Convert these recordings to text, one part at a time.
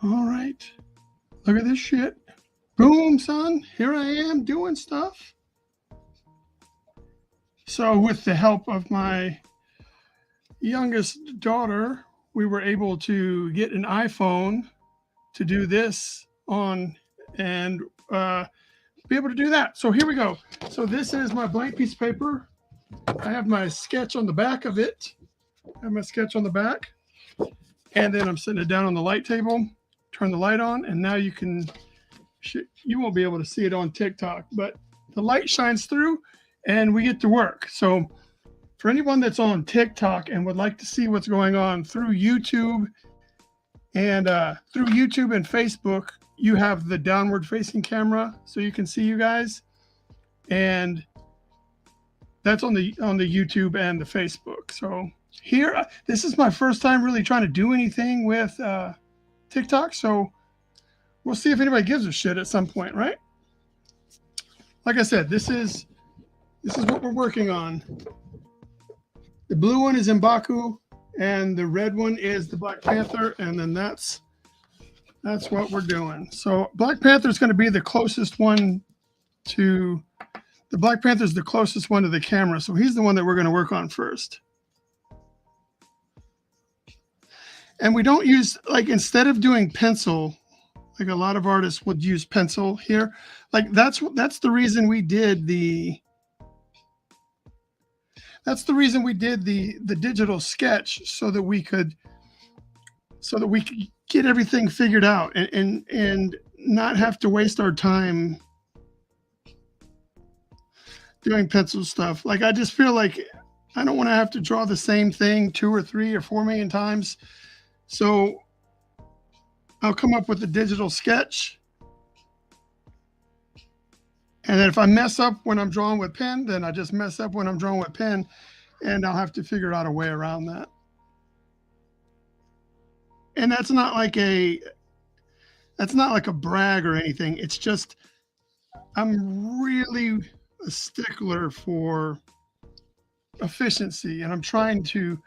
All right. Look at this shit. Boom, son. Here I am doing stuff. So with the help of my youngest daughter, we were able to get an iPhone to do this on and be able to do that. So here we go. So this is my blank piece of paper. I have my sketch on the back of it. I have my sketch on the back. And then I'm setting it down on the light table. Turn the light on, and now you won't be able to see it on TikTok, but the light shines through and we get to work. So for anyone that's on TikTok and would like to see what's going on through YouTube and Facebook, you have the downward facing camera so you can see you guys, and that's on the YouTube and the Facebook. So here, this is my first time really trying to do anything with TikTok, so we'll see if anybody gives a shit at some point, right? Like I said, this is what we're working on. The blue one is M'Baku, and the red one is the Black Panther, and then that's what we're doing. So Black Panther is going to be the closest one to the Black Panther is the closest one to the camera, so he's the one that we're going to work on first. And we don't use, like, instead of doing pencil, like a lot of artists would use pencil here. Like that's the reason we did the digital sketch, so that we could get everything figured out and not have to waste our time doing pencil stuff. Like, I just feel like I don't want to have to draw the same thing 2 or 3 or 4 million times. So I'll come up with a digital sketch. And then if I mess up when I'm drawing with pen, then I just mess up when I'm drawing with pen, and I'll have to figure out a way around that. And that's not like a brag or anything. It's just, I'm really a stickler for efficiency, and I'm trying to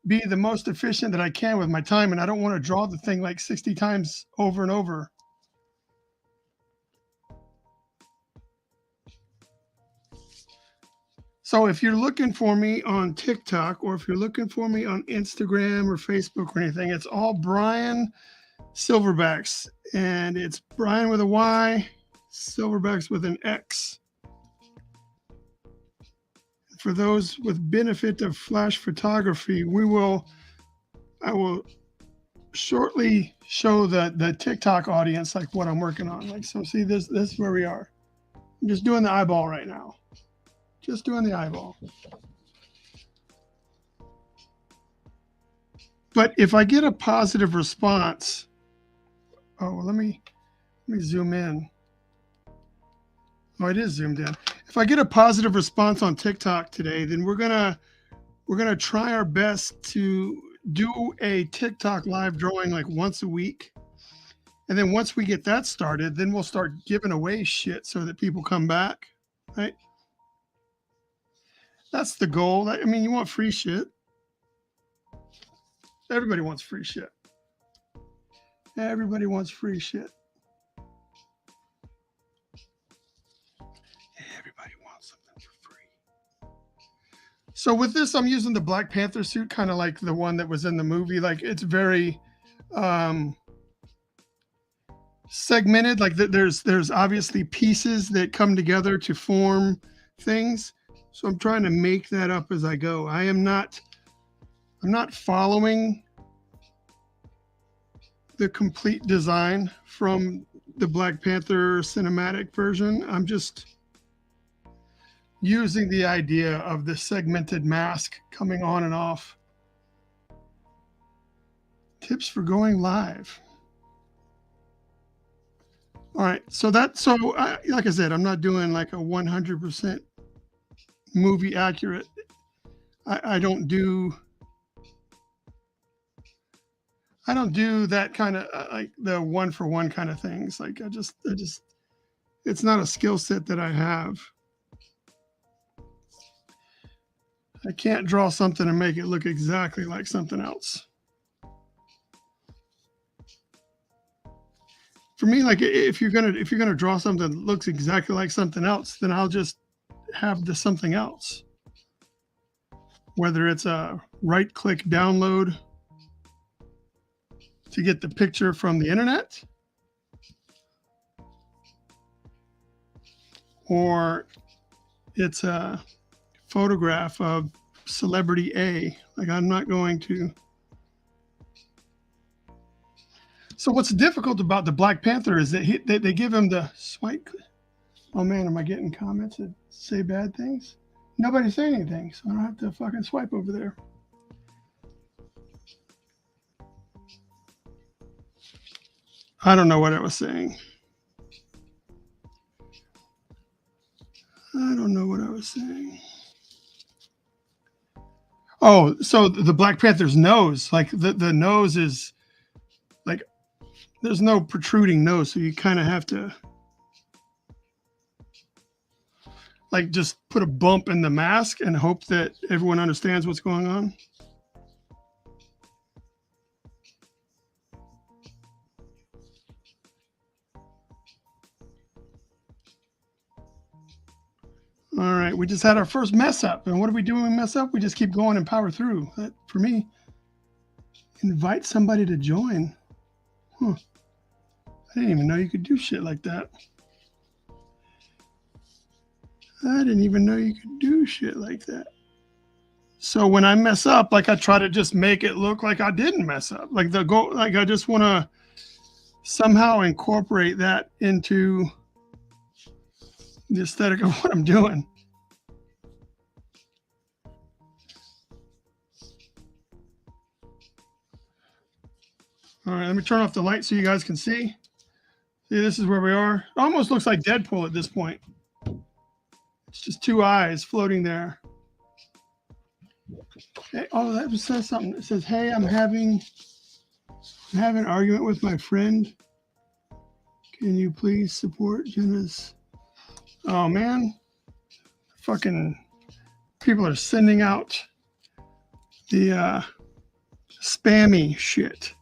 be the most efficient that I can with my time, and I don't want to draw the thing like 60 times over and over. So if you're looking for me on TikTok, or if you're looking for me on Instagram or Facebook or anything, it's all Bryan SilverbaX, and it's Bryan with a Y, SilverbaX with an X. For those with benefit of flash photography, I will shortly show the TikTok audience like what I'm working on. Like, so see, this is where we are. I'm just doing the eyeball right now. Just doing the eyeball. But if I get a positive response, let me zoom in. Oh, it is zoomed in. If I get a positive response on TikTok today, then we're gonna try our best to do a TikTok live drawing like once a week. And then once we get that started, then we'll start giving away shit so that people come back, right? That's the goal. I mean, you want free shit. Everybody wants free shit. Everybody wants free shit. Everybody wants something for free. So with this, I'm using the Black Panther suit, kind of like the one that was in the movie. Like it's very um, segmented. Like there's obviously pieces that come together to form things. So I'm trying to make that up as I go. I'm not following the complete design from the Black Panther cinematic version. I'm just using the idea of the segmented mask coming on and off. Tips for going live. All right, so like I said, I'm not doing like a 100% movie accurate. I don't do that kind of like the one for one kind of things. Like I just it's not a skill set that I have. I can't draw something and make it look exactly like something else. For me, like if you're gonna draw something that looks exactly like something else, then I'll just have the something else. Whether it's a right click download to get the picture from the internet, or it's a photograph of celebrity A. Like I'm not going to. So what's difficult about the Black Panther is that they give him the swipe. Oh man, am I getting comments that say bad things? Nobody's saying anything, so I don't have to fucking swipe over there. I don't know what I was saying. I don't know what I was saying. Oh, so the Black Panther's nose, like the nose is like there's no protruding nose, so you kind of have to like just put a bump in the mask and hope that everyone understands what's going on. All right, we just had our first mess up. And what do we do when we mess up? We just keep going and power through. That, for me, invite somebody to join. Huh. I didn't even know you could do shit like that. I didn't even know you could do shit like that. So when I mess up, like I try to just make it look like I didn't mess up. Like the goal, like I just want to somehow incorporate that into the aesthetic of what I'm doing. All right, let me turn off the light so you guys can see. See, this is where we are. It almost looks like Deadpool at this point. It's just two eyes floating there. Hey, oh, that says something. It says, "Hey, I'm having an argument with my friend. Can you please support Jenna's?" Oh man, fucking people are sending out the spammy shit.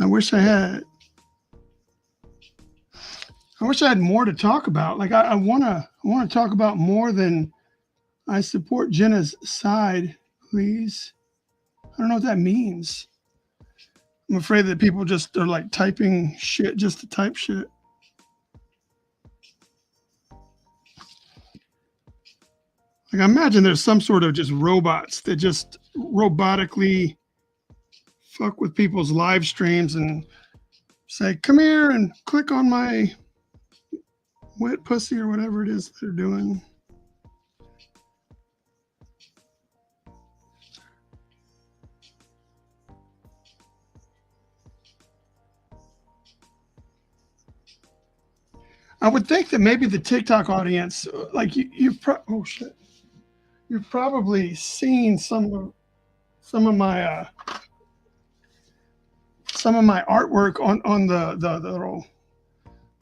I wish I had more to talk about. Like I wanna talk about more than I support Jenna's side, please. I don't know what that means. I'm afraid that people just are like typing shit just to type shit. Like I imagine there's some sort of just robots that just robotically fuck with people's live streams and say, "Come here and click on my wet pussy," or whatever it is they're doing. I would think that maybe the TikTok audience, like oh shit, you've probably seen some of my artwork on the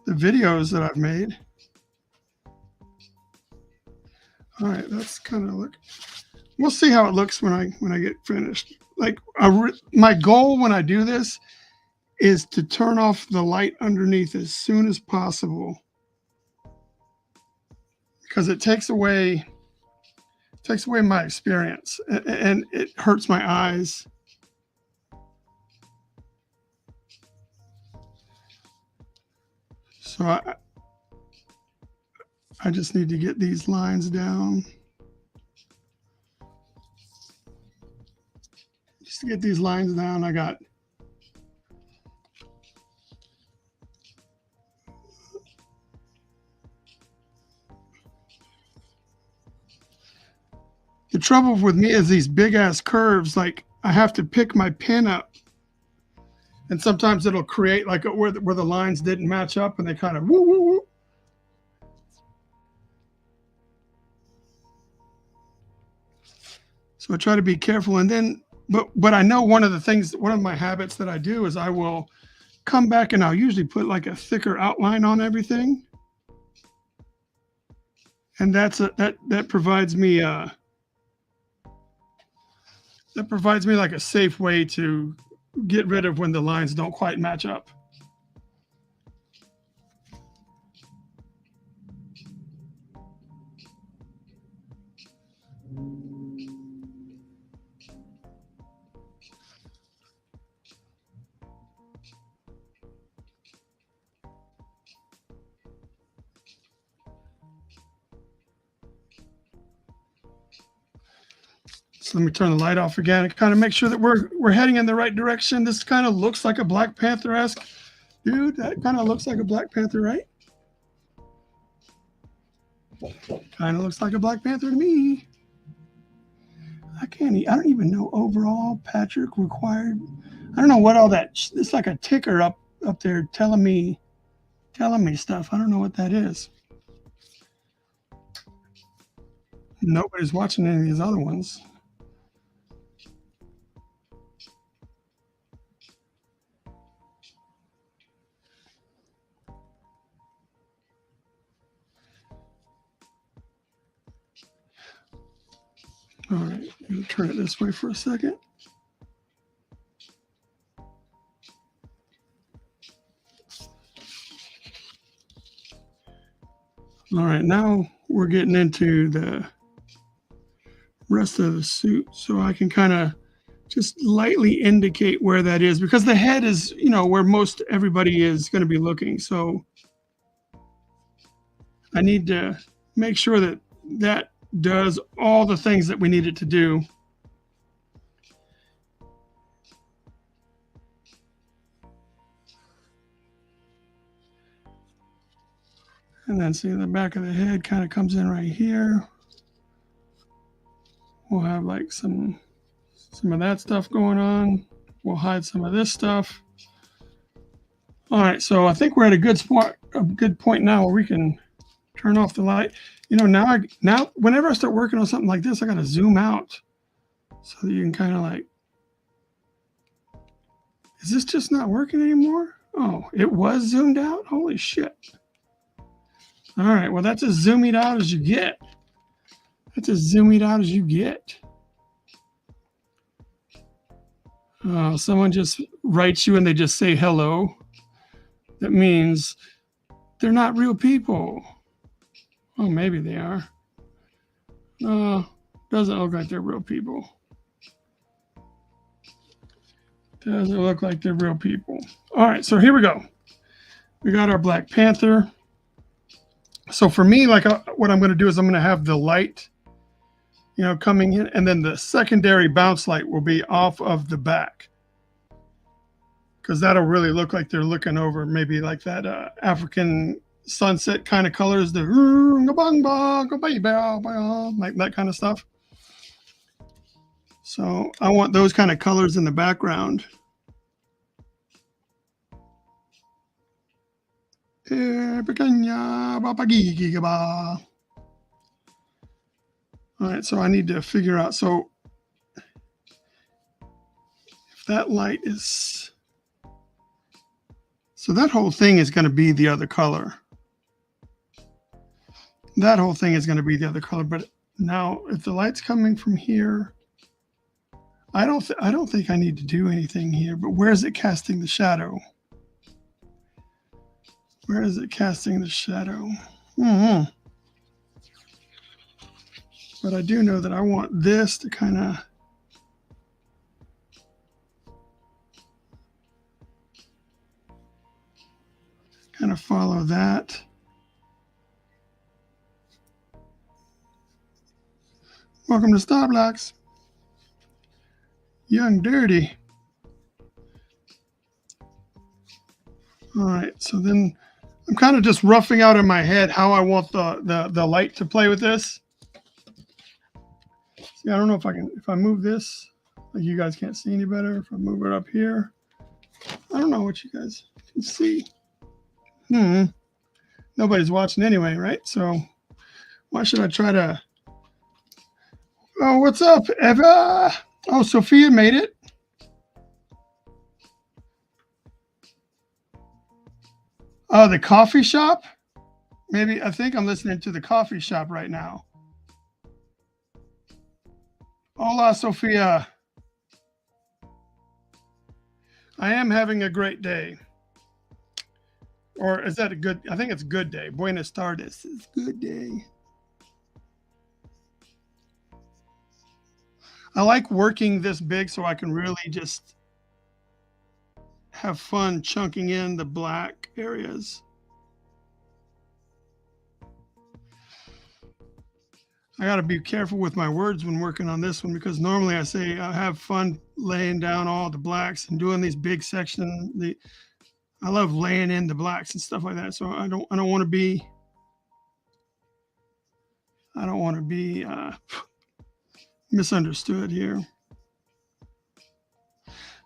videos that I've made. All right, that's kind of look. We'll see how it looks when I get finished. Like my goal when I do this is to turn off the light underneath as soon as possible, because it takes away my experience and it hurts my eyes. So I just need to get these lines down. Just to get these lines down, I got the trouble with me is these big ass curves. Like I have to pick my pen up, and sometimes it'll create like where the lines didn't match up, and they kind of woo woo woo. So I try to be careful, and then but I know one of my habits that I do is I will come back and I'll usually put like a thicker outline on everything, and that provides me like a safe way to get rid of when the lines don't quite match up. So let me turn the light off again and kind of make sure that we're heading in the right direction. This kind of looks like a Black Panther-esque. Dude, that kind of looks like a Black Panther, right? Kind of looks like a Black Panther to me. I don't even know overall Patrick required. I don't know what all that. It's like a ticker up there telling me stuff. I don't know what that is. Nobody's watching any of these other ones. All right, I'm going to turn it this way for a second. All right, now we're getting into the rest of the suit, so I can kind of just lightly indicate where that is, because the head is, where most everybody is going to be looking. So I need to make sure that that does all the things that we need it to do. And then see the back of the head kind of comes in right here. We'll have like some of that stuff going on. We'll hide some of this stuff. All right, so I think we're at a good point now where we can turn off the light. Now whenever I start working on something like this, I got to zoom out so that you can kind of like, is this just not working anymore? Oh, it was zoomed out? Holy shit. All right, well, that's as zoomed out as you get. That's as zoomed out as you get. Someone just writes you and they just say hello. That means they're not real people. Oh, maybe they are. Doesn't look like they're real people. Doesn't look like they're real people. All right, so here we go. We got our Black Panther. So for me, like what I'm going to do is I'm going to have the light, coming in, and then the secondary bounce light will be off of the back, because that'll really look like they're looking over maybe like that African sunset kind of colors, the like that kind of stuff. So I want those kind of colors in the background. All All right, so I need to figure out, so if that light is, so that whole thing is going to be the other color. That whole thing is going to be the other color, but now if the light's coming from here, I don't think I need to do anything here, but where is it casting the shadow? Where is it casting the shadow? But I do know that I want this to kind of follow that. Welcome to StarBlax. Young Dirty. All right, so then I'm kind of just roughing out in my head how I want the light to play with this. See, I don't know if I can, if I move this, like you guys can't see any better. If I move it up here, I don't know what you guys can see. Nobody's watching anyway, right? So why should I try to? Oh, what's up, Eva? Oh, Sophia made it. Oh, the coffee shop? Maybe, I think I'm listening to the coffee shop right now. Hola, Sophia. I am having a great day. Or is that a good, I think it's good day. Buenas tardes. It's good day. I like working this big so I can really just have fun chunking in the black areas. I got to be careful with my words when working on this one, because normally I say I have fun laying down all the blacks and doing these big sections. I love laying in the blacks and stuff like that. So I don't want to be misunderstood here.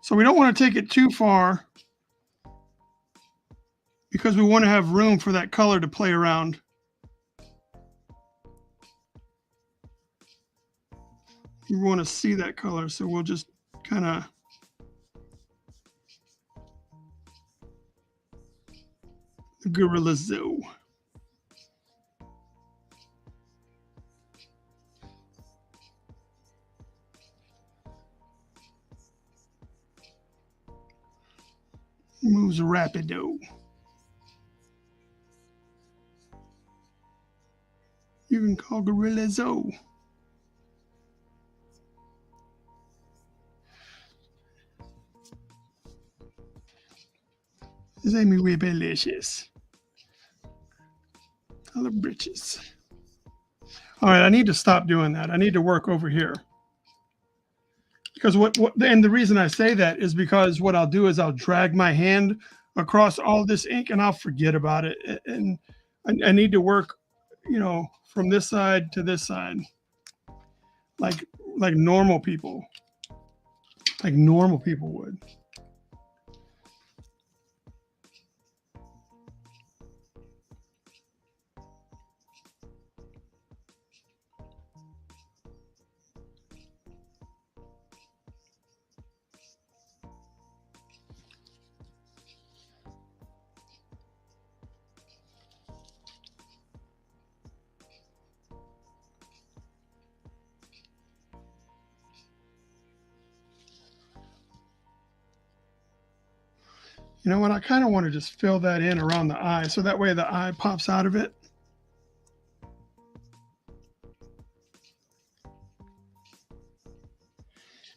So we don't want to take it too far, because we want to have room for that color to play around. You want to see that color, so we'll just kind of the Gorilla Zoo. Moves rapido. You can call Gorilla Zoo. This ain't me way delicious. I love britches. All right, I need to stop doing that. I need to work over here. Because and the reason I say that is because what I'll do is I'll drag my hand across all this ink and I'll forget about it. And I need to work, from this side to this side, like normal people, would. You know what? I kind of want to just fill that in around the eye, so that way the eye pops out of it.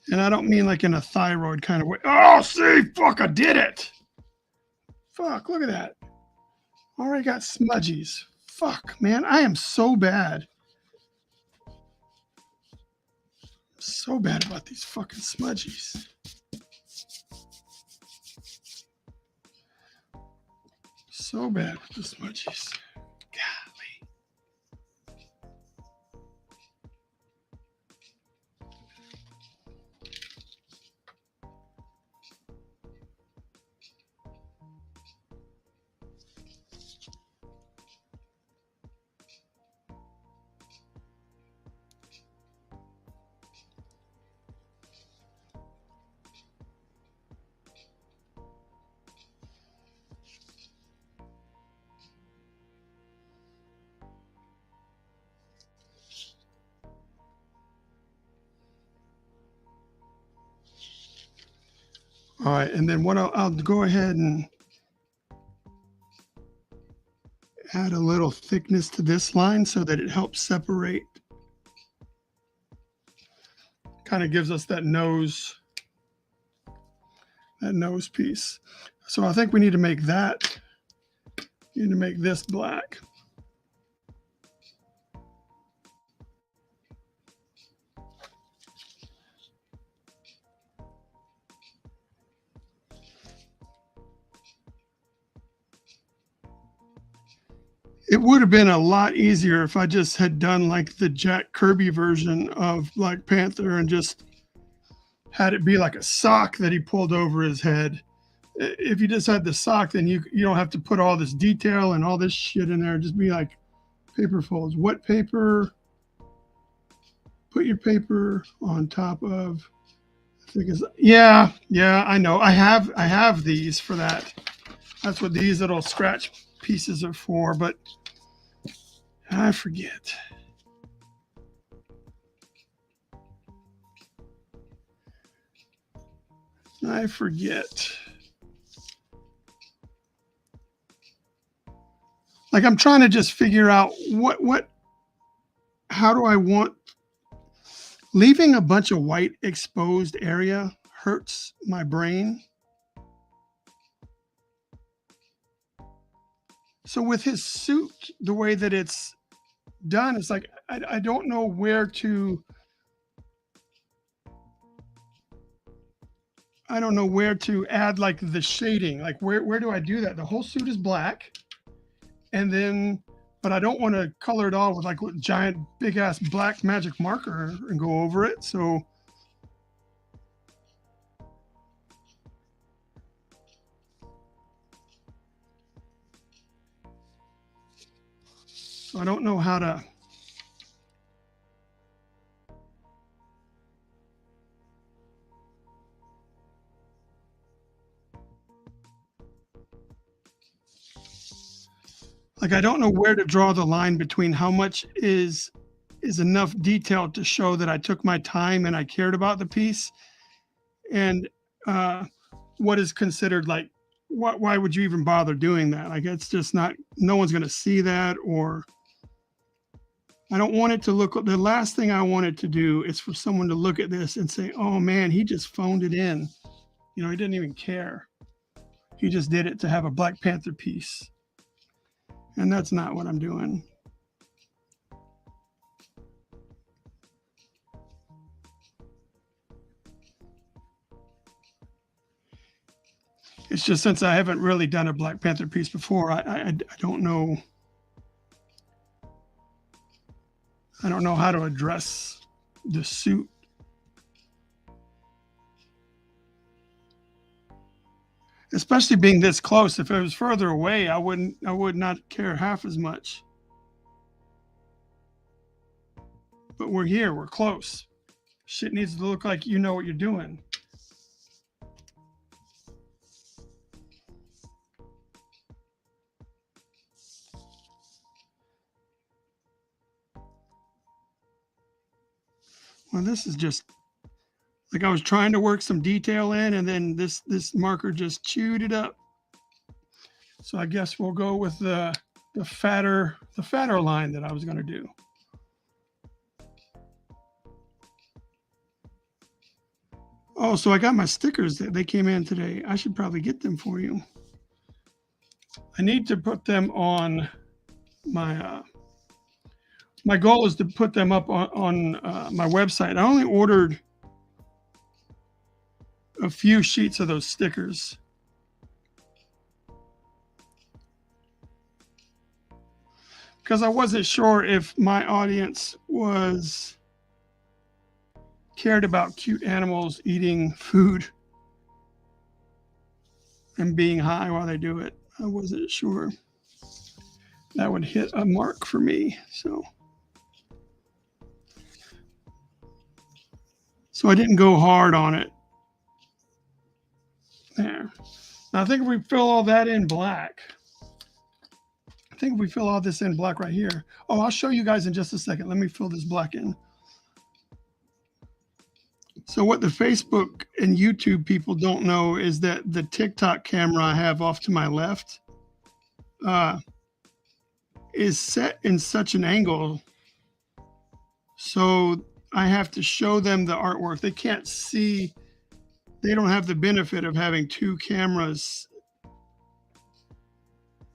And I don't mean like in a thyroid kind of way. Oh, see, fuck, I did it. Fuck, look at that. Already got smudgies. Fuck, man, I am so bad. So bad about these fucking smudgies. So bad with the smudgies. Golly. All right, and then what I'll go ahead and add a little thickness to this line so that it helps separate. Kind of gives us that nose piece. So I think we need to make that, we need to make this black. It would have been a lot easier if I just had done like the Jack Kirby version of Black Panther and just had it be like a sock that he pulled over his head. If you just had the sock, then you don't have to put all this detail and all this shit in there. Just be like paper folds. What paper? Put your paper on top of. I think is yeah, I know. I have these for that. That's what these little scratch pieces are for, but I forget. I forget. Like I'm trying to just figure out how do I want, leaving a bunch of white exposed area hurts my brain. So with his suit, the way that it's done, it's like I don't know where to. I don't know where to add like the shading. Like where do I do that? The whole suit is black, and then, but I don't want to color it all with like a giant big ass black magic marker and go over it. So I don't know how to. Like I don't know where to draw the line between how much is enough detail to show that I took my time and I cared about the piece, and what is considered like why would you even bother doing that? Like it's just not, no one's going to see that. Or I don't want it to look, the last thing I want it to do is for someone to look at this and say, oh man, he just phoned it in. You know, he didn't even care. He just did it to have a Black Panther piece. And that's not what I'm doing. It's just since I haven't really done a Black Panther piece before, I don't know. I don't know how to address the suit. Especially being this close. If it was further away, I would not care half as much. But we're here, we're close. Shit needs to look like you know what you're doing. Well, this is just like I was trying to work some detail in, and then this marker just chewed it up. So I guess we'll go with the fatter line that I was going to do. Oh, so I got my stickers that they came in today. I should probably get them for you. I need to put them on my my goal is to put them up on my website. I only ordered a few sheets of those stickers. Because I wasn't sure if my audience cared about cute animals eating food and being high while they do it. I wasn't sure that would hit a mark for me. So I didn't go hard on it. There. Now I think if we fill all that in black, I think if we fill all this in black right here. Oh, I'll show you guys in just a second. Let me fill this black in. So what the Facebook and YouTube people don't know is that the TikTok camera I have off to my left uh, is set in such an angle, so I have to show them the artwork. They can't see. They don't have the benefit of having two cameras,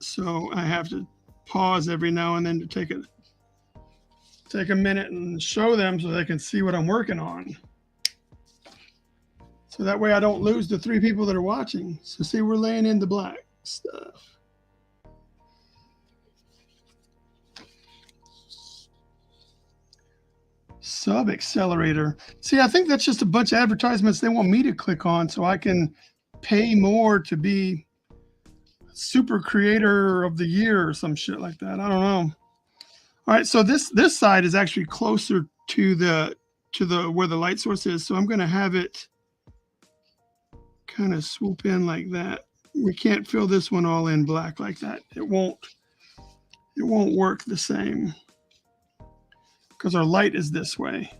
so I have to pause every now and then to take a minute and show them so they can see what I'm working on. So that way I don't lose the 3 people that are watching. So see, we're laying in the black stuff. Sub accelerator. See, I think that's just a bunch of advertisements they want me to click on so I can pay more to be super creator of the year or some shit like that. I don't know. All right, so this side is actually closer to the where the light source is. So I'm going to have it kind of swoop in like that. We can't fill this one all in black like that. It won't work the same because our light is this way.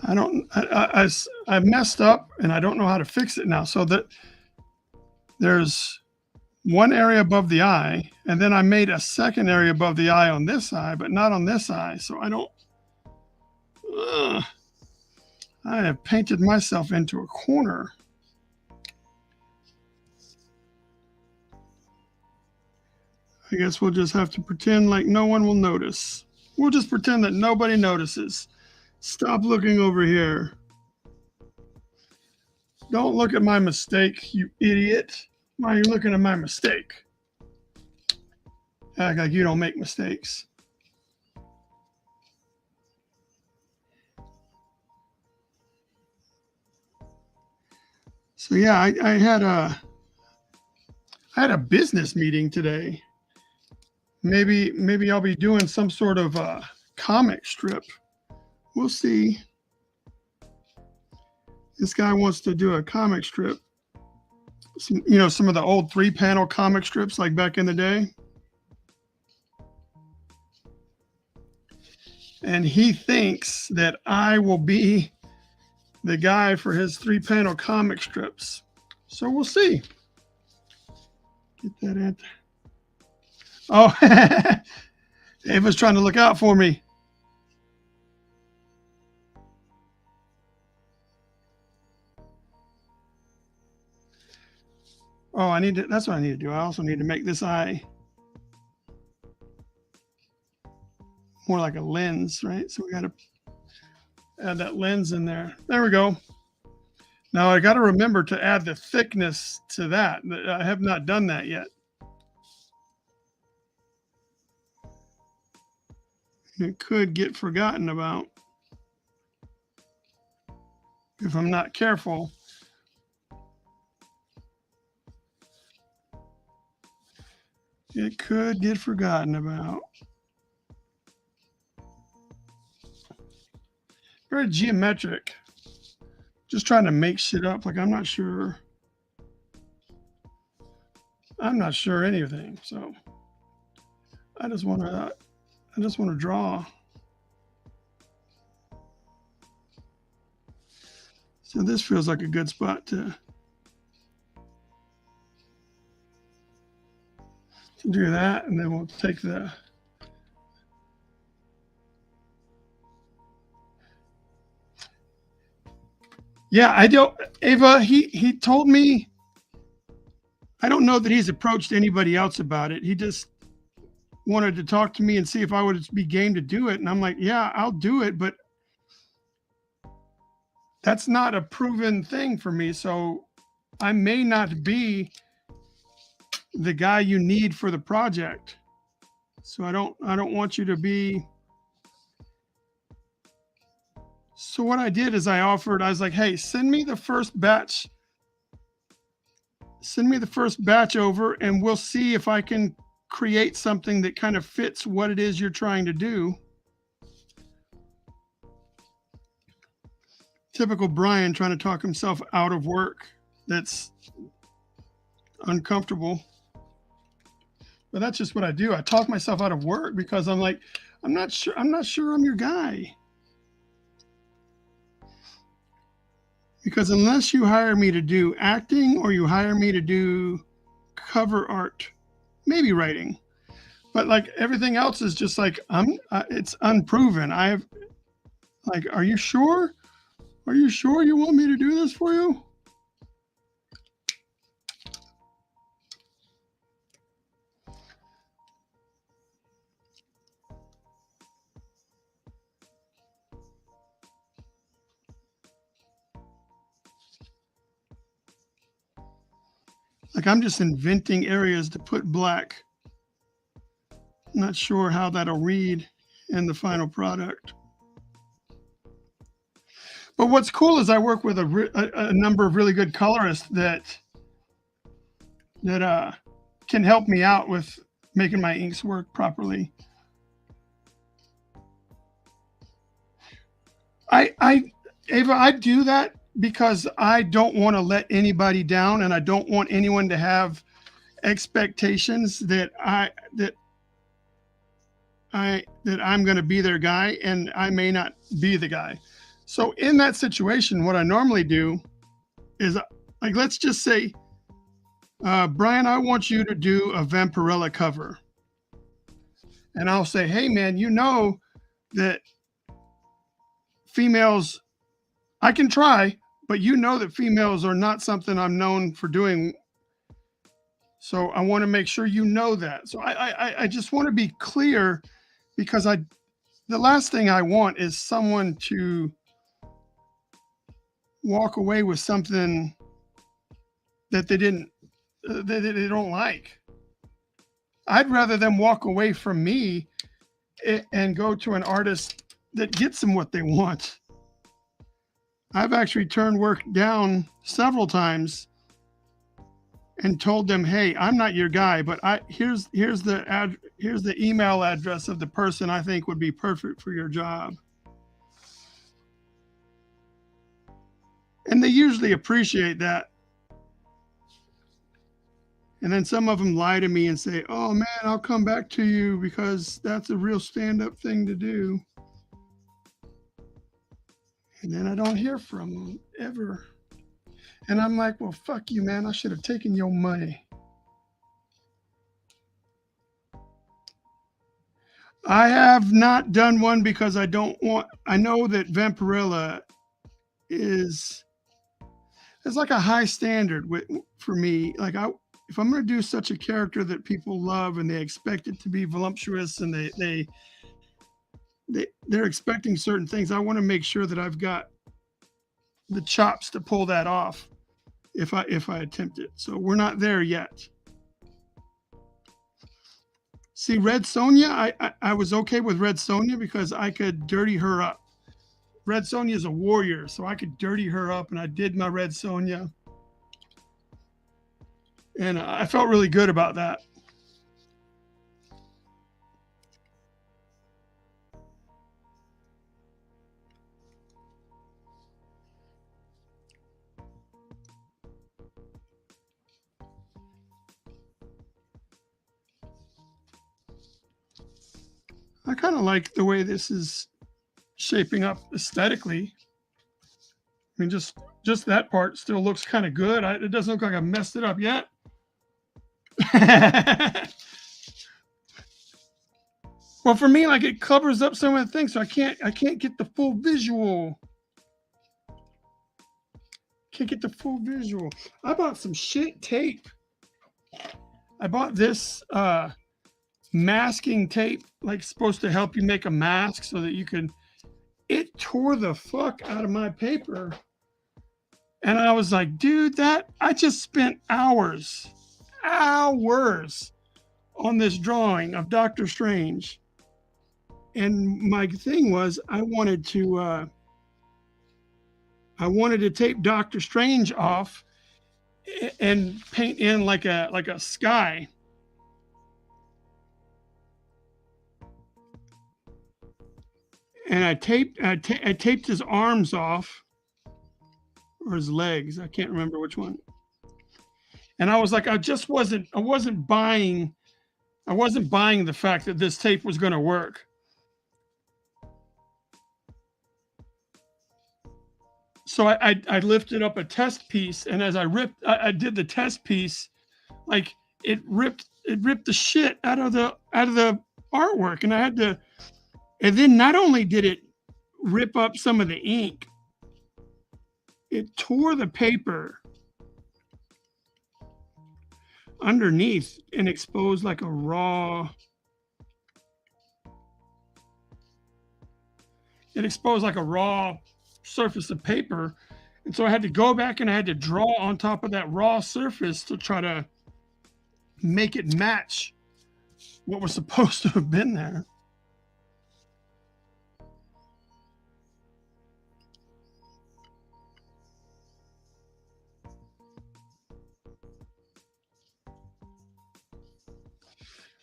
I messed up and I don't know how to fix it now. So that there's one area above the eye, and then I made a second area above the eye on this eye, but not on this eye. So I don't, I have painted myself into a corner. I guess we'll just have to pretend like no one will notice. We'll just pretend that nobody notices. Stop looking over here. Don't look at my mistake, you idiot. Why are you looking at my mistake? Act like you don't make mistakes. So yeah, I had a business meeting today. Maybe I'll be doing some sort of comic strip. We'll see. This guy wants to do a comic strip. Some of the old 3-panel comic strips like back in the day. And he thinks that I will be the guy for his 3-panel comic strips. So we'll see. Get that in. Oh, Ava's trying to look out for me. Oh, that's what I need to do. I also need to make this eye more like a lens, right? So we got to add that lens in there. There we go. Now I got to remember to add the thickness to that. I have not done that yet. It could get forgotten about if I'm not careful. It could get forgotten about. Very geometric. Just trying to make shit up like I'm not sure anything. So I just want to draw. So this feels like a good spot to do that, and then we'll take the I don't, Ava, he told me, I don't know that he's approached anybody else about it. He just wanted to talk to me and see if I would be game to do it. And I'm like, yeah, I'll do it, but that's not a proven thing for me. So I may not be the guy you need for the project. So I don't want you to be. So what I did is I was like, hey, send me the first batch over and we'll see if I can create something that kind of fits what it is you're trying to do. Typical Bryan trying to talk himself out of work. That's uncomfortable. but that's just what I do. I talk myself out of work because I'm like, I'm not sure I'm your guy. Because unless you hire me to do acting or you hire me to do cover art, maybe writing, but like everything else is just like it's unproven. I've like, are you sure? Are you sure you want me to do this for you? Like I'm just inventing areas to put black. Not sure how that'll read in the final product. But what's cool is I work with a number of really good colorists that can help me out with making my inks work properly. I Ava, I do that because I don't want to let anybody down, and I don't want anyone to have expectations that I'm going to be their guy, and I may not be the guy. So in that situation, what I normally do is, like, let's just say, Bryan, I want you to do a Vampirella cover, and I'll say, hey man, you know that females, I can try, but you know that females are not something I'm known for doing. So I want to make sure you know that. So I just want to be clear because the last thing I want is someone to walk away with something that they didn't that they don't like. I'd rather them walk away from me and go to an artist that gets them what they want. I've actually turned work down several times and told them, "Hey, I'm not your guy, but here's the email address of the person I think would be perfect for your job." And they usually appreciate that. And then some of them lie to me and say, "Oh man, I'll come back to you because that's a real stand-up thing to do." And then I don't hear from them ever. And I'm like, "Well, fuck you, man. I should have taken your money." I have not done one because I don't want, I know that Vampirella is, it's like a high standard for me. Like if I'm going to do such a character that people love and they expect it to be voluptuous and they're expecting certain things, I want to make sure that I've got the chops to pull that off if I attempt it. So we're not there yet. See, Red Sonja, I was okay with Red Sonja because I could dirty her up. Red Sonja is a warrior, so I could dirty her up, and I did my Red Sonja, and I felt really good about that. I kind of like the way this is shaping up aesthetically. I mean, just that part still looks kind of good. It doesn't look like I messed it up yet. Well, for me, like it covers up some of the things, so I can't get the full visual. Can't get the full visual. I bought some shit tape. I bought this masking tape, like supposed to help you make a mask so that you can. It tore the fuck out of my paper, and I was like, dude, that I just spent hours on this drawing of Doctor Strange. And my thing was I wanted to tape Doctor Strange off and paint in like a sky. And I taped his arms off, or his legs. I can't remember which one. And I was like, I wasn't buying I wasn't buying the fact that this tape was gonna work. So I lifted up a test piece, and as I did the test piece, like, it ripped the shit out of the artwork, and I had to and then not only did it rip up some of the ink, it tore the paper underneath and exposed, like, a raw it exposed, like, a raw surface of paper, and so I had to go back and I had to draw on top of that raw surface to try to make it match what was supposed to have been there.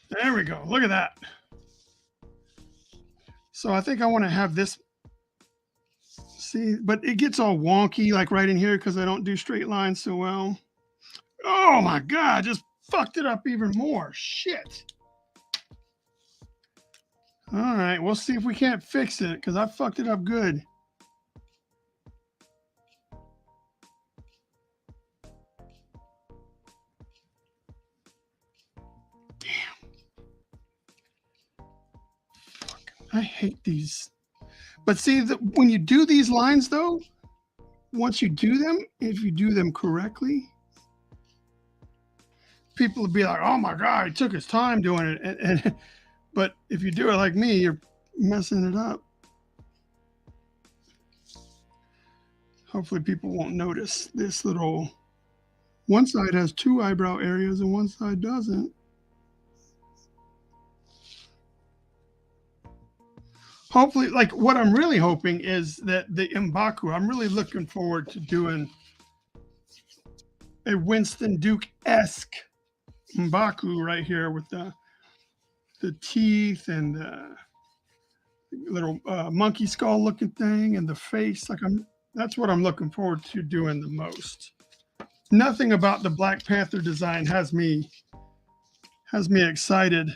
There we go. Look at that. So I think I want to have this see, but it gets all wonky like right in here because I don't do straight lines so well. Oh my God, just fucked it up even more. Shit. All right, we'll see if we can't fix it because I fucked it up good. Damn. I hate these. But see, when you do these lines though, once you do them, if you do them correctly, people will be like, "Oh my God, he took his time doing it." But if you do it like me, you're messing it up. Hopefully, people won't notice this little. One side has two eyebrow areas and one side doesn't. Hopefully, like what I'm really hoping is that the M'Baku, I'm really looking forward to doing a Winston Duke-esque M'Baku right here with the teeth and the little monkey skull looking thing and the face. Like that's what I'm looking forward to doing the most. Nothing about the Black Panther design has me excited.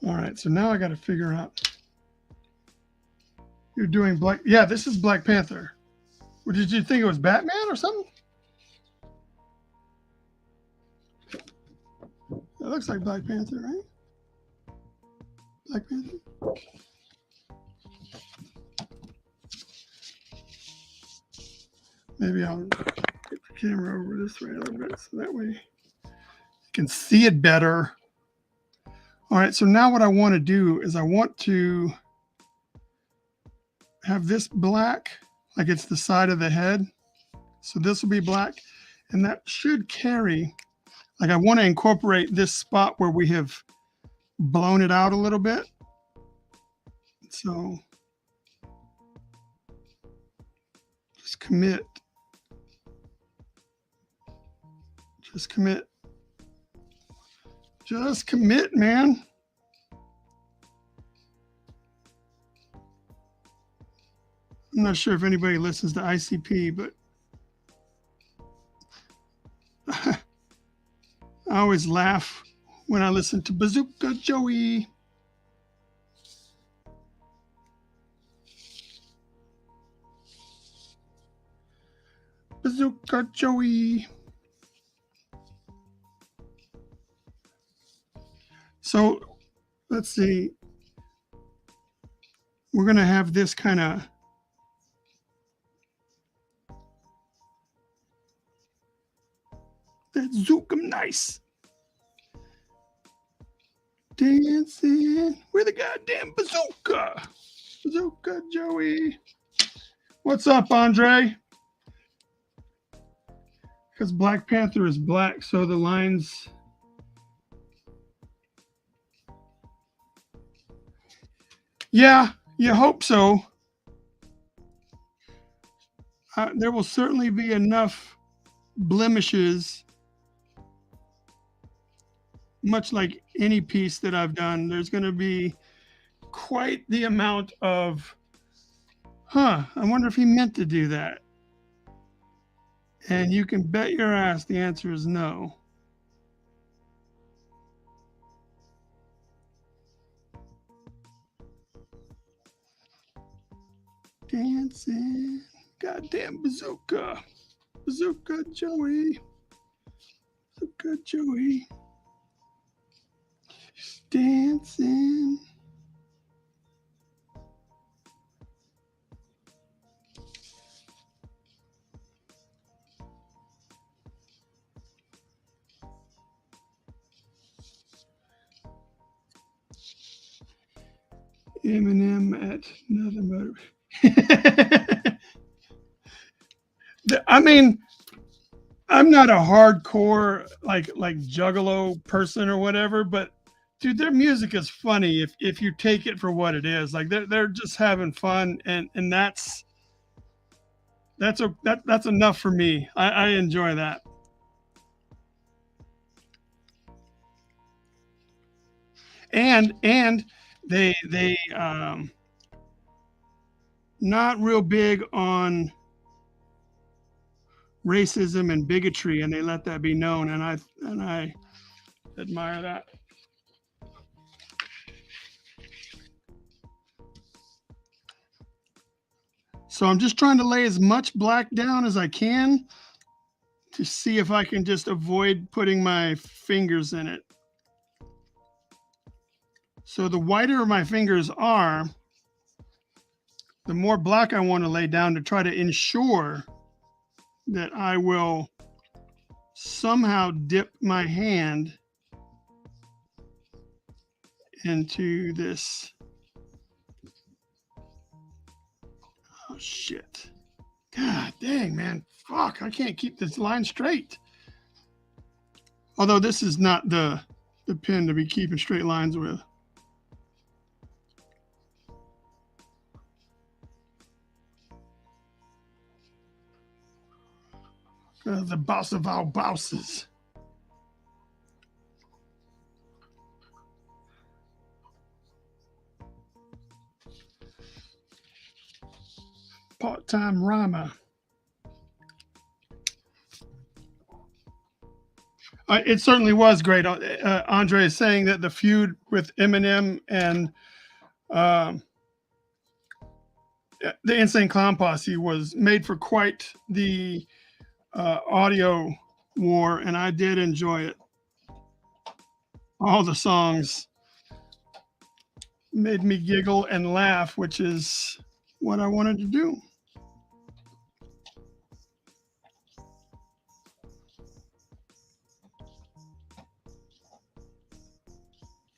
All right, so now I got to figure out. You're doing Black. Yeah, this is Black Panther. Or did you think it was Batman or something? It looks like Black Panther, right? Black Panther. Maybe I'll get the camera over this way a little bit so that way you can see it better. All right, so now what I want to do is I want to have this black, like it's the side of the head. So this will be black, and that should carry, like I want to incorporate this spot where we have blown it out a little bit. So just commit. Just commit. Just commit, man. I'm not sure if anybody listens to ICP, but I always laugh when I listen to Bazooka Joey. Bazooka Joey. So let's see. We're going to have this kind of that zook 'em nice. Dancing with a goddamn bazooka. Bazooka Joey. What's up, Andre? Because Black Panther is black, so the lines. Yeah, you hope so. there will certainly be enough blemishes, much like any piece that I've done. There's going to be quite the amount of, huh, I wonder if he meant to do that. And you can bet your ass the answer is no. Dancing. Goddamn bazooka. Bazooka Joey. Bazooka Joey. Dancing. Eminem at another motor. I mean, I'm not a hardcore like juggalo person or whatever, but dude, their music is funny if you take it for what it is. Like they're just having fun, and that's enough for me. I enjoy that. And they not real big on racism and bigotry, and they let that be known, and I admire that. So I'm just trying to lay as much black down as I can to see if I can just avoid putting my fingers in it. So the whiter my fingers are, the more black I want to lay down to try to ensure that I will somehow dip my hand into this. Oh, shit. God dang, man. Fuck, I can't keep this line straight. Although this is not the pen to be keeping straight lines with. The boss of all bosses. Part-time rhymer. It certainly was great. Andre is saying that the feud with Eminem and the Insane Clown Posse was made for quite the audio war, and I did enjoy it. All the songs made me giggle and laugh, which is what I wanted to do.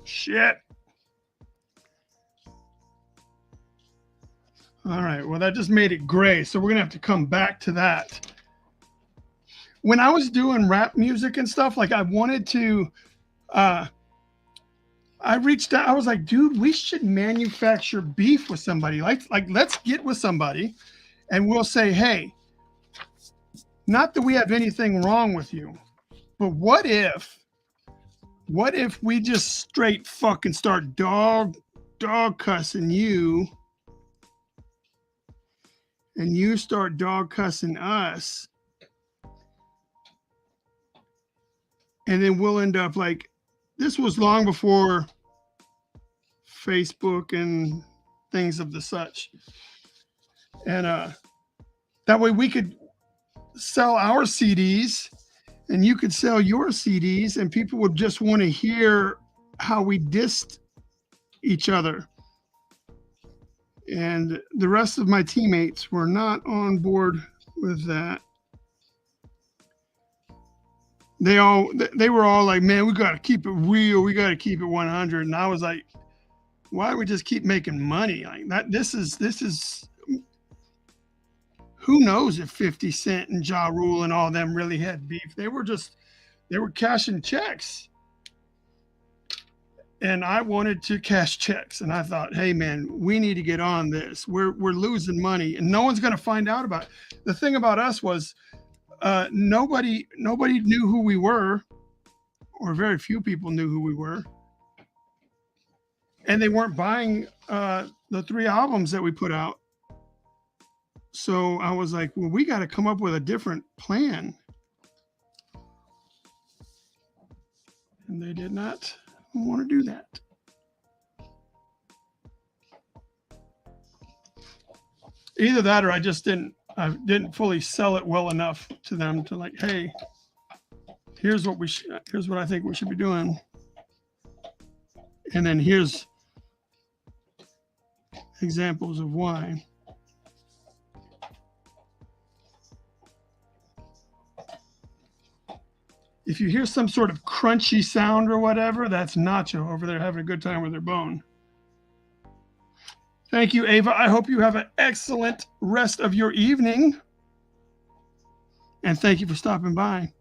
Shit. All right, well, that just made it gray, so we're gonna have to come back to that. When I was doing rap music and stuff, like I wanted to, I reached out. I was like, dude, we should manufacture beef with somebody. Like let's get with somebody, and we'll say, hey, not that we have anything wrong with you, but what if we just straight fucking start dog cussing you, and you start dog cussing us, and then we'll end up like, this was long before Facebook and things of the such. And that way we could sell our CDs and you could sell your CDs, and people would just want to hear how we dissed each other. And the rest of my teammates were not on board with that. They were all like, man, we got to keep it real. We got to keep it 100. And I was like, why do we just keep making money like that? This is who knows if 50 Cent and Ja Rule and all them really had beef. They were cashing checks. and I wanted to cash checks. And I thought, hey man, we need to get on this. We're losing money, and no one's going to find out about it. The thing about us was nobody knew who we were, or very few people knew who we were, and they weren't buying the 3 albums that we put out. So I was like, well, we got to come up with a different plan. And they did not want to do that. Either that, or I didn't fully sell it well enough to them to like, hey, here's what I think we should be doing. And then here's examples of why. If you hear some sort of crunchy sound or whatever, that's Nacho over there having a good time with their bone. Thank you, Ava. I hope you have an excellent rest of your evening. And thank you for stopping by.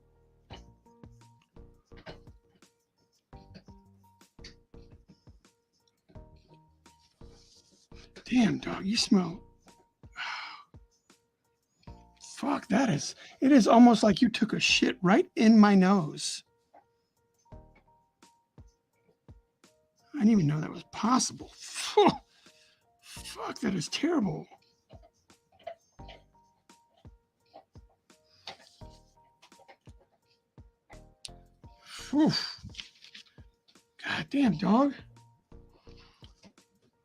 Damn, dog, you smell. Fuck, it is almost like you took a shit right in my nose. I didn't even know that was possible. Fuck, that is terrible. Oof. God damn, dog.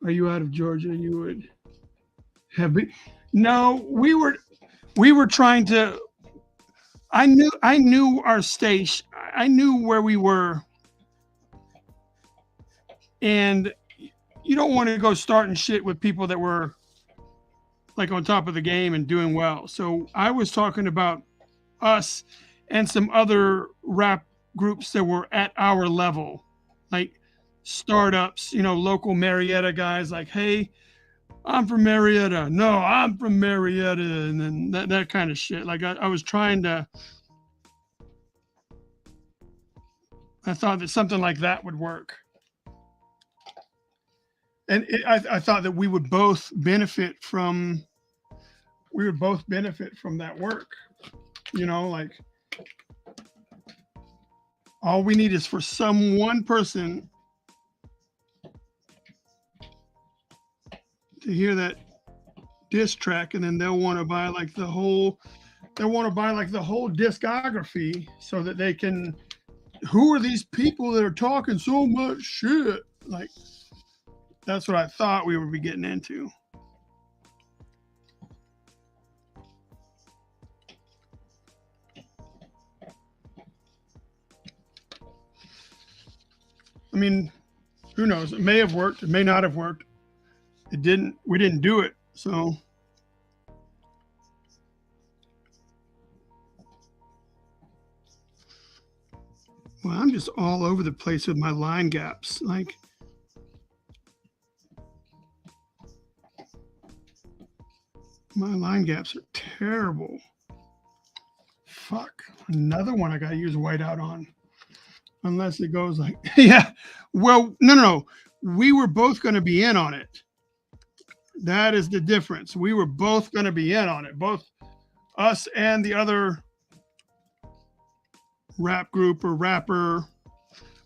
Are you out of Georgia? You would have been. No, we were trying to. I knew our station. I knew where we were, and you don't want to go starting shit with people that were like on top of the game and doing well. So I was talking about us and some other rap groups that were at our level, like startups, local Marietta guys, like, hey, I'm from Marietta. No, I'm from Marietta. And then that kind of shit. Like I was trying to, I thought that something like that would work. And I thought that we would both benefit from that work. Like all we need is for one person to hear that diss track, and then they'll want to buy like the whole discography so that they can, who are these people that are talking so much shit? Like, that's what I thought we would be getting into. I mean, who knows? It may have worked. It may not have worked. We didn't do it. So well, I'm just all over the place with my line gaps. Like my line gaps are terrible. Fuck. Another one I gotta use whiteout on. Unless it goes like, yeah. Well, no. We were both going to be in on it. That is the difference. We were both going to be in on it. Both us and the other rap group or rapper.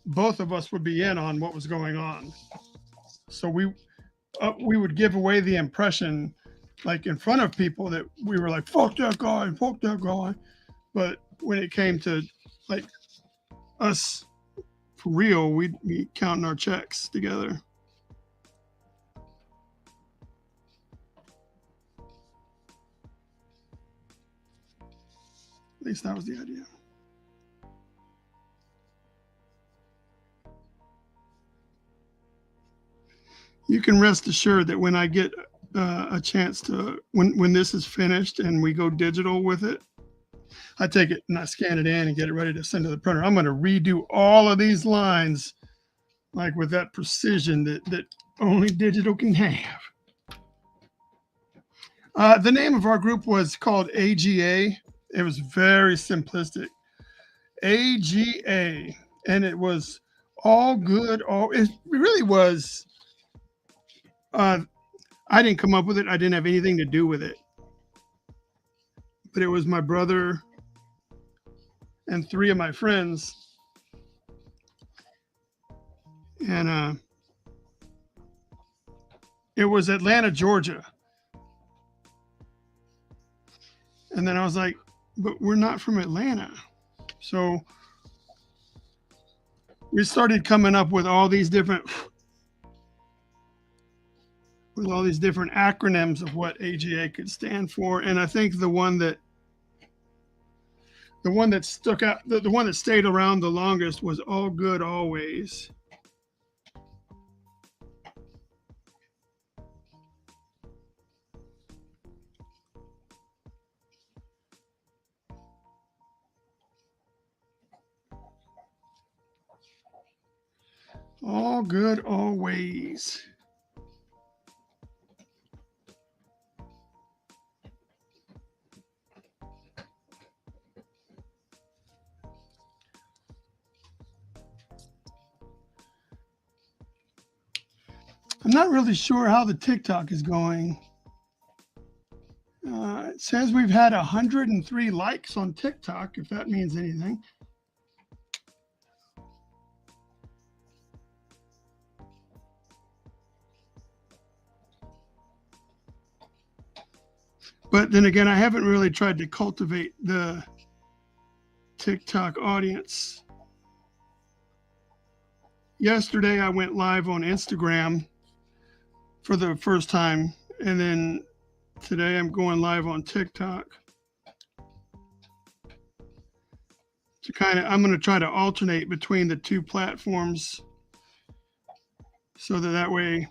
Both of us would be in on what was going on. So we would give away the impression, like in front of people, that we were like, fuck that guy. But when it came to like us for real, we'd be counting our checks together. At least that was the idea. You can rest assured that when I get a chance to, when this is finished and we go digital with it, I take it and I scan it in and get it ready to send to the printer. I'm going to redo all of these lines, like with that precision that only digital can have. The name of our group was called AGA. It was very simplistic. AGA. And it was all good. All it really was. Uh, I didn't come up with it. I didn't have anything to do with it, but it was my brother and three of my friends, and it was Atlanta, Georgia. And then I was like, but we're not from Atlanta. So we started coming up with all these different acronyms of what AGA could stand for. And I think the one that stuck out, the one that stayed around the longest was all good always. All good always. I'm not really sure how the TikTok is going. It says we've had 103 likes on TikTok, if that means anything. But then again, I haven't really tried to cultivate the TikTok audience. Yesterday, I went live on Instagram for the first time, and then today I'm going live on TikTok. I'm going to try to alternate between the two platforms so that way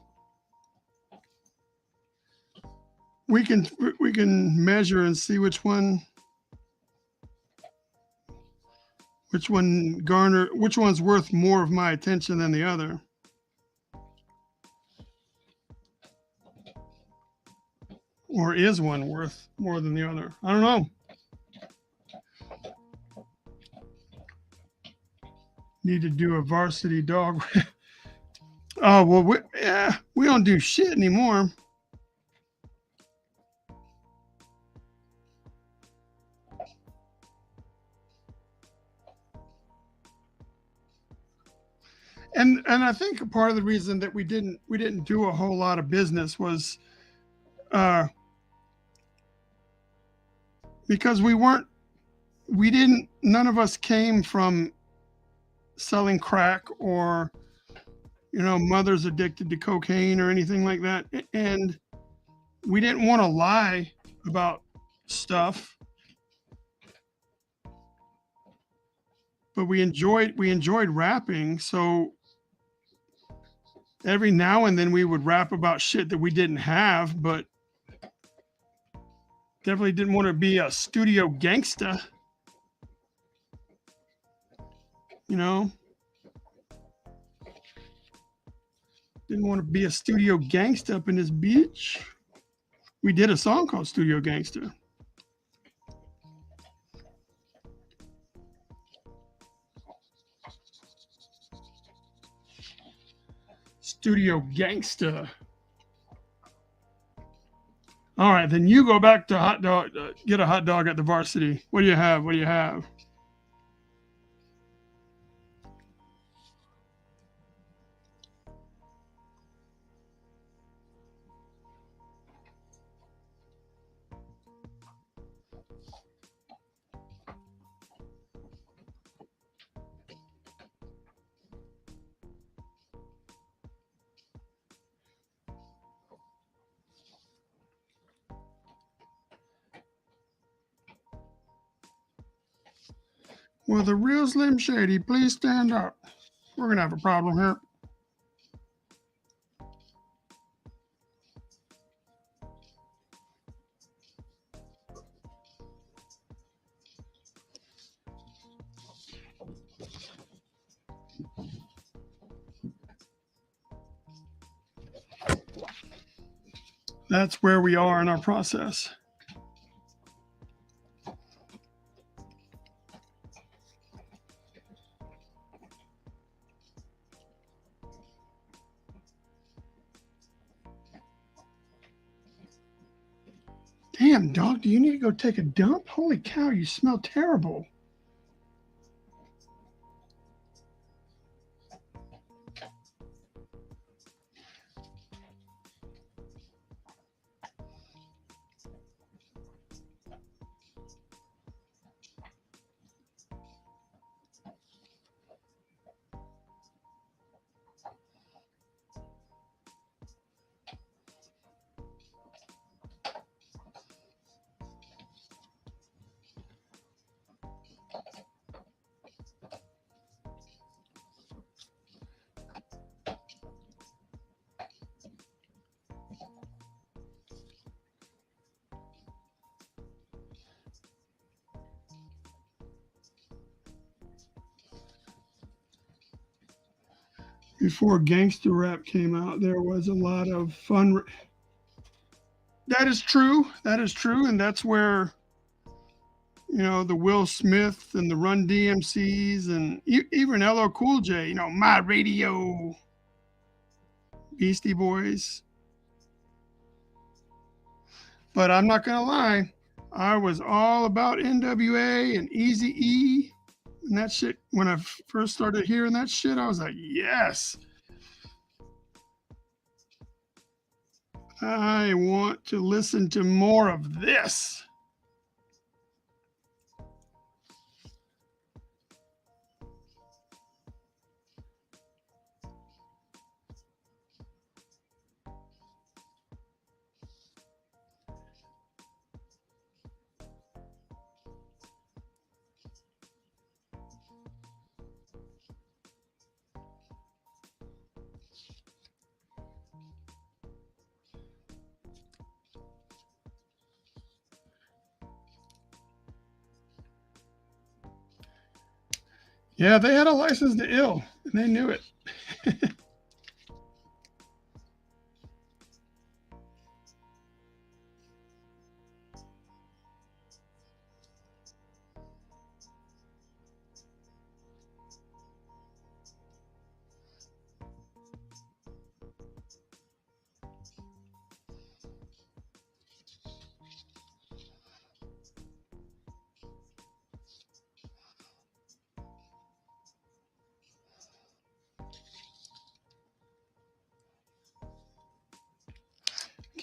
we can measure and see which one's worth more of my attention than the other. Or is one worth more than the other? I don't know. Need to do a varsity dog. Oh, well, we don't do shit anymore. And I think part of the reason that we didn't do a whole lot of business was because none of us came from selling crack or mothers addicted to cocaine or anything like that, and we didn't want to lie about stuff, but we enjoyed rapping. So every now and then we would rap about shit that we didn't have, but definitely didn't want to be a studio gangsta, you know. Didn't want to be a studio gangsta up in this bitch. We did a song called Studio Gangsta. Studio Gangsta. All right, then you go back to hot dog. Get a hot dog at the varsity. What do you have? What do you have? Will the real Slim Shady please stand up? We're going to have a problem here. That's where we are in our process. Damn, dog, do you need to go take a dump? Holy cow, you smell terrible. Before gangster rap came out, there was a lot of fun. That is true. That is true. And that's where, the Will Smith and the Run DMCs and even LL Cool J, My Radio, Beastie Boys. But I'm not going to lie. I was all about NWA and Easy E and that shit. When I first started hearing that shit, I was like, yes, I want to listen to more of this. Yeah, they had a license to ill, and they knew it.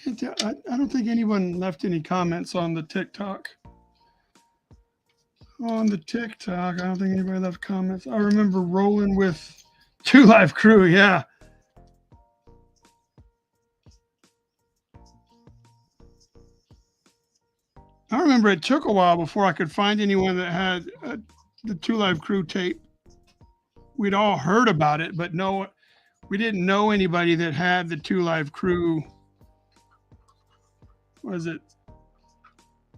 Can't tell, I don't think anyone left any comments on the TikTok. On the TikTok, I don't think anybody left comments. I remember rolling with Two Live Crew. Yeah. I remember it took a while before I could find anyone that had the Two Live Crew tape. We'd all heard about it, but no, we didn't know anybody that had the Two Live Crew. Was it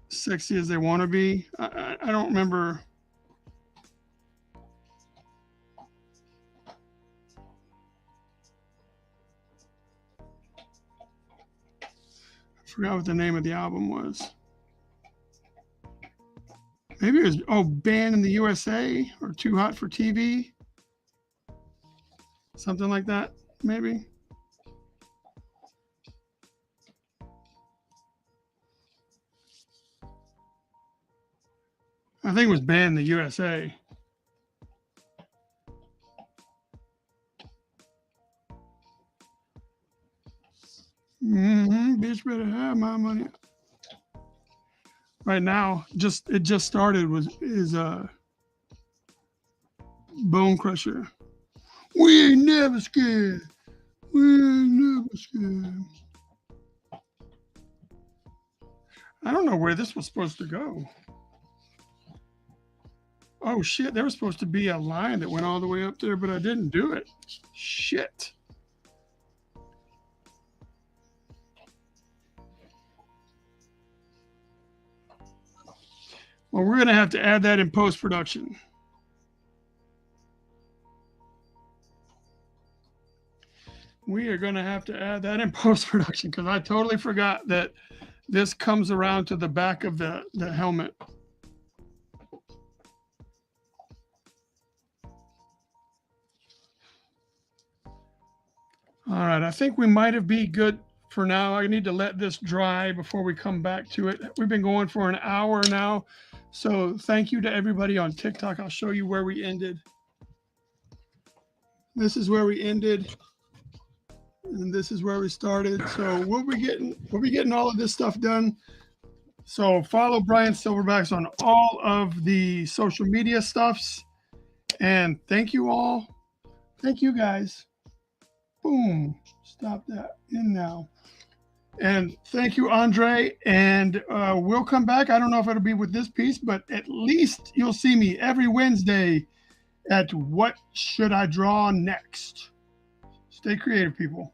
Sexy as They Want to Be? I don't remember. I forgot what the name of the album was. Maybe it was Banned in the USA or Too Hot for TV. Something like that, maybe. I think it was Banned in the USA. Bitch better have my money. Right now, it just started is Bone Crusher. We ain't never scared. We ain't never scared. I don't know where this was supposed to go. Oh shit, there was supposed to be a line that went all the way up there, but I didn't do it. Shit. Well, we're going to have to add that in post-production. We are going to have to add that in post-production because I totally forgot that this comes around to the back of the helmet. All right, I think we might have be good for now. I need to let this dry before we come back to it. We've been going for an hour now. So thank you to everybody on TikTok. I'll show you where we ended. This is where we ended. And this is where we started. So we'll be getting all of this stuff done. So follow Bryan SilverbaX on all of the social media stuffs. And thank you all. Thank you guys. Boom. Stop that in now. And thank you, Andre. And we'll come back. I don't know if it'll be with this piece, but at least you'll see me every Wednesday at What Should I Draw Next? Stay creative, people.